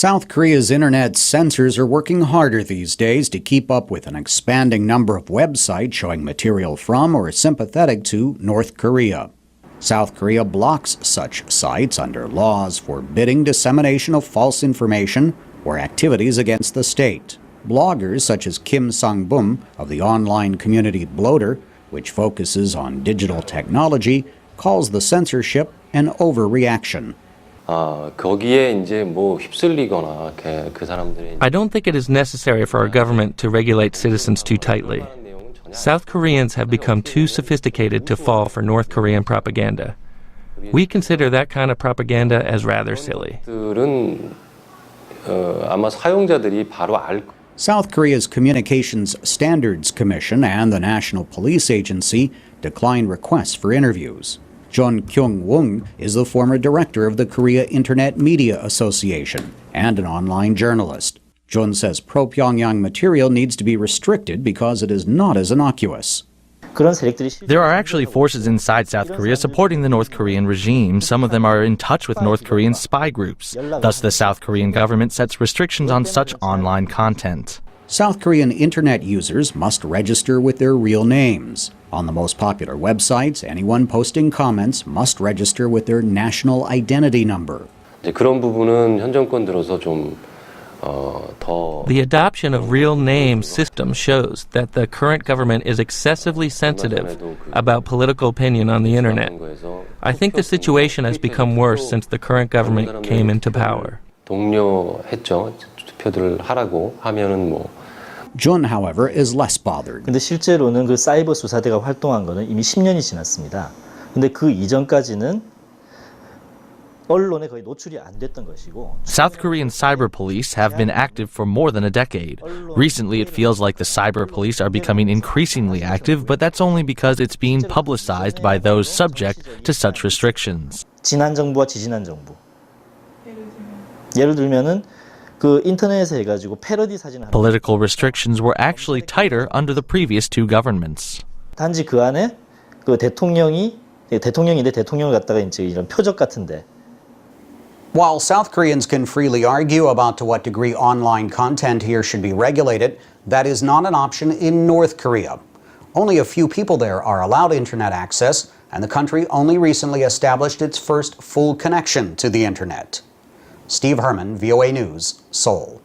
South Korea's internet censors are working harder these days to keep up with an expanding number of websites showing material from or sympathetic to North Korea. South Korea blocks such sites under laws forbidding dissemination of false information or activities against the state. Bloggers such as Kim Sang-bum of the online community Bloater, which focuses on digital technology, calls the censorship an overreaction. I don't think it is necessary for our government to regulate citizens too tightly. South Koreans have become too sophisticated to fall for North Korean propaganda. We consider that kind of propaganda as rather silly. South Korea's Communications Standards Commission and the National Police Agency declined requests for interviews. John Kyung-won is the former director of the Korea Internet Media Association and an online journalist. Jun says pro-Pyongyang material needs to be restricted because it is not as innocuous. There are actually forces inside South Korea supporting the North Korean regime. Some of them are in touch with North Korean spy groups. Thus, the South Korean government sets restrictions on such online content. South Korean internet users must register with their real names. On the most popular websites, anyone posting comments must register with their national identity number. The adoption of real name system shows that the current government is excessively sensitive about political opinion on the internet. I think the situation has become worse since the current government came into power. Jun, however, is less bothered. 근데 실제로는 그 사이버 수사대가 활동한 거는 이미 10년이 지났습니다. 근데 그 이전까지는 언론에 거의 노출이 안 됐던 것이고. South Korean cyber police have been active for more than a decade. Recently, it feels like the cyber police are becoming increasingly active, but that's only because it's being publicized by those subject to such restrictions. 지난 정부와 지지난 정부. 예를 들면은 그 인터넷에 해가지고 패러디 사진을 Political restrictions were actually tighter under the previous two governments. 단지 그 안에 그 대통령인데 대통령을 갖다가 이제 이런 표적 같은데. While South Koreans can freely argue about to what degree online content here should be regulated, that is not an option in North Korea. Only a few people there are allowed internet access, and the country only recently established its first full connection to the internet. Steve Herman, VOA News, Seoul.